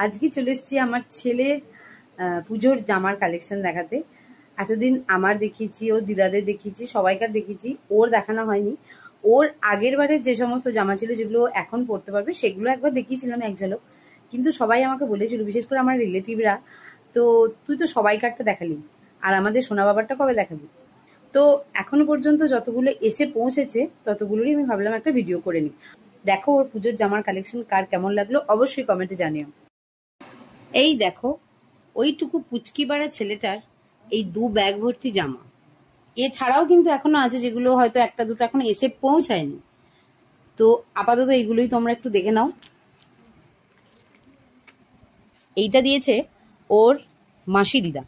আজকে চলে এসেছি আমার ছেলের পুজোর জামার কালেকশন দেখাতে। এতদিন আমার দেখিয়েছি, ওর দিদাদের দেখিয়েছি, সবাইকার দেখিয়েছি, ওর দেখানো হয়নি। ওর আগের বারের যে সমস্ত জামা ছিল যেগুলো এখন পরতে পারবে সেগুলো একবার দেখিয়েছিলাম এক ঝলক। কিন্তু সবাই আমাকে বলেছিল, বিশেষ করে আমার রিলেটিভরা, তো তুই তো সবাইকারটা দেখালি, আর আমাদের সোনা বাবারটা কবে দেখাবি? তো এখনো পর্যন্ত যতগুলো এসে পৌঁছেছে ততগুলোরই আমি ভাবলাম একটা ভিডিও করে নিই। দেখো ওর পুজোর জামার কালেকশন কার কেমন লাগলো অবশ্যই কমেন্টে জানিও। এই দেখো, ওইটুকু পুচকি বাড়া ছেলেটার এই 2 ব্যাগ ভর্তি জামা। এছাড়াও কিন্তু এখনো আছে যেগুলো হয়তো একটা দুটো এখনো এসে পৌঁছায়নি। তো আপাতত এইগুলোই তোমরা একটু দেখে নাও। এইটা দিয়েছে ওর মাসি দিদা,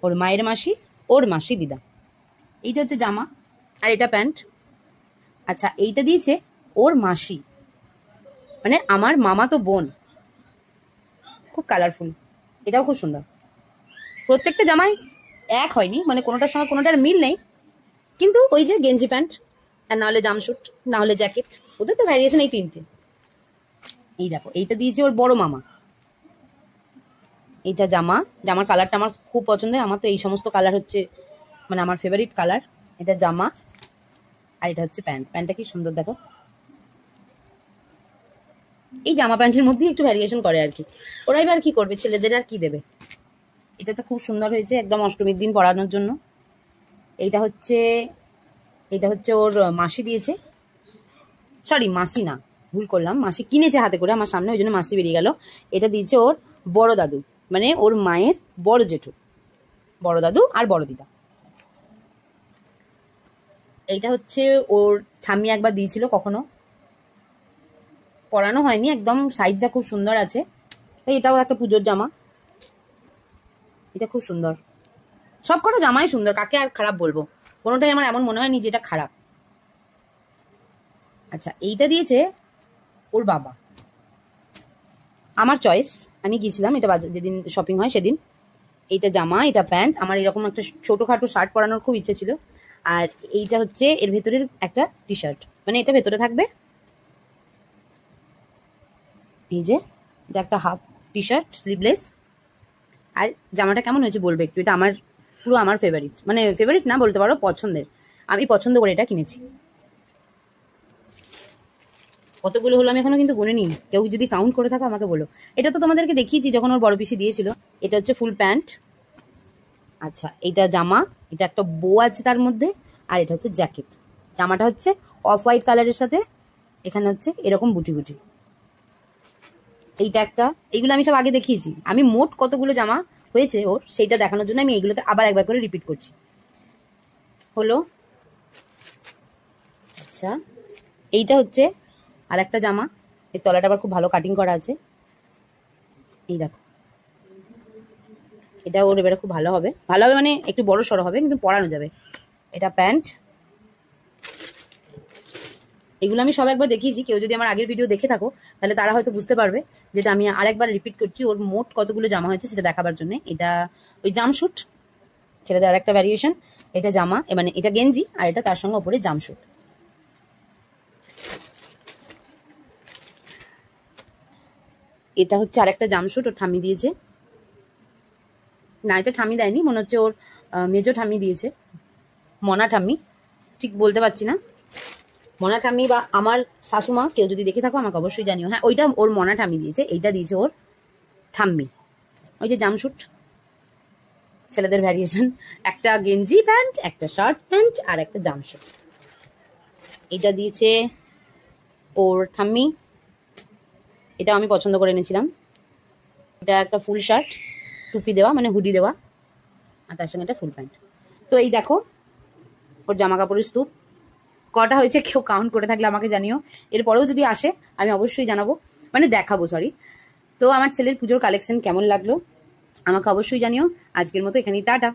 ওর মায়ের মাসি, ওর মাসি দিদা। এইটা হচ্ছে জামা, আর এটা প্যান্ট। আচ্ছা, এইটা দিয়েছে ওর মাসি, মানে আমার মামা তো বোন। খুব কালারফুল, এটাও খুব সুন্দর। প্রত্যেকটা জামাই এক হয়নি, মানে কোনোটার সঙ্গে কোনোটার মিল নেই, কিন্তু ওই যে গেঞ্জি প্যান্ট, আর না হলে জামশুট, না হলে জ্যাকেট, ওদের তো ভ্যারিয়েশন এই 3টে। এই দেখো, এইটা দিয়েছে ওর বড় মামা। এইটা জামার কালারটা আমার খুব পছন্দের। আমার তো এই সমস্ত কালার হচ্ছে মানে আমার ফেভারিট কালার। এটা জামা, আর এটা হচ্ছে প্যান্ট। প্যান্টটা কি সুন্দর দেখো। এই জামা প্যান্টের মধ্যেই একটু ভ্যারিয়েশন করে আর কি। ওরা এবার কি করবে, ছেলেদের আর কি দেবে। এটা তো খুব সুন্দর হয়েছে, একদম অষ্টমীর দিন পরানোর জন্য। এইটা হচ্ছে ওর মাসি দিয়েছে, সরি মাসি না, ভুল করলাম, মাসি কিনেছে হাতে করে আমার সামনে, ওই জন্য মাসি বেরিয়ে গেল। এটা দিয়েছে ওর বড় দাদু, মানে ওর মায়ের বড় জেঠু, বড় দাদু আর বড় দিদা। এইটা হচ্ছে ওর ঠাম্মি একবার দিয়েছিল, কখনো পরানো হয়নি, একদম সাইজটা খুব সুন্দর আছে। তাই এটাও একটা পুজোর জামা। এটা খুব সুন্দর, সব কটা জামাই সুন্দর, কাকে আর খারাপ বলবো, কোনোটাই আমার এমন মনে হয়নি যে এটা খারাপ। আচ্ছা, এইটা দিয়েছে ওর বাবা, আমার চয়েস। আমি গিয়েছিলাম এটা যেদিন শপিং হয় সেদিন। এইটা জামা, এটা প্যান্ট। আমার এরকম একটা ছোটখাটো শার্ট পরানোর খুব ইচ্ছে ছিল। আর এইটা হচ্ছে এর ভেতরের একটা টি শার্ট, মানে এটা ভেতরে থাকবে। এই যে এটা একটা হাফ টি শার্ট, স্লিভলেস। আর জামাটা কেমন হয়েছে বলবে একটু। এটা আমার পুরো আমার ফেভারিট, মানে ফেভারিট না বলতে পারো, পছন্দের। আমি পছন্দ করে এটা কিনেছি। কতগুলো হলো আমি এখনো কিন্তু গুনে নিই, কেউ যদি কাউন্ট করে থাকো আমাকে বলো। এটা তো তোমাদেরকে দেখিয়েছি যখন ওর বড় পিসি দিয়েছিল। এটা হচ্ছে ফুল প্যান্ট। আচ্ছা, এইটা জামা, এটা একটা বো আছে তার মধ্যে। আর এটা হচ্ছে জ্যাকেট। জামাটা হচ্ছে অফ হোয়াইট কালারের সাথে এখানে হচ্ছে এরকম বুটি বুটি। এইটা একটা, এইগুলো আমি সব আগে দেখিয়েছি। আমি মোট কতগুলো জামা হয়েছে ওর সেইটা দেখানোর জন্য আমি এইগুলোকে আবার একবার করে রিপিট করছি। হলো। আচ্ছা, এইটা হচ্ছে আর একটা জামা, এর তলাটা আবার খুব ভালো কাটিং করা আছে। এই দেখো, এটা ওর এবারে খুব ভালো হবে, মানে একটু বড় সড়ো হবে কিন্তু পরানো যাবে। এটা প্যান্ট। এগুলো আমি সব একবার দেখিয়েছি, কেউ যদি আমার আগের ভিডিও দেখে থাকো তাহলে তারা হয়তো বুঝতে পারবে, যেটা আমি আরেকবার রিপিট করছি ওর মোট কতগুলো জামা হয়েছে সেটা দেখাবার জন্য। এটা ওই জামশুট, ছেলেদের আর একটা ভ্যারিয়েশন। এটা জামা, মানে এটা গেঞ্জি, আর এটা তার সঙ্গে ওপরে জামশুট। এটা হচ্ছে আরেকটা জামশুট, ওর ঠাম্মি দিয়েছে। না, এটা ঠাম্মি দেয়নি, মনে হচ্ছে ওর মেজো ঠাম্মি দিয়েছে, মনা ঠাম্মি, ঠিক বলতে পারছি না। মনা ঠাম্মি বা আমার শাশুমা, কেউ যদি দেখে থাকো আমাকে অবশ্যই জানিও। হ্যাঁ, ওইটা ওর মনা ঠাম্মি দিয়েছে, এইটা দিয়েছে ওর ঠাম্মি। ওই যে জামশুট, ছেলেদের ভ্যারিয়েশন, একটা গেঞ্জি প্যান্ট, একটা শার্ট প্যান্ট, আর একটা জামশুট। এইটা দিয়েছে ওর ঠাম্মি, এটা আমি পছন্দ করে এনেছিলাম। এটা একটা ফুল শার্ট, টুপি দেওয়া, মানে হুডি দেওয়া, আর তার সঙ্গে একটা ফুল প্যান্ট। তো এই দেখো ওর জামা কাপড়ের স্তূপ। কটা হয়েছে কেউ কাউন্ট করে থাকলে আমাকে জানিও। এরপরেও যদি আসে আমি অবশ্যই জানাবো, মানে দেখাবো, সরি। তো আমার ছেলের পুজোর কালেকশন কেমন লাগলো আমাকে অবশ্যই জানিও। আজকের মতো এখানেই টাটা।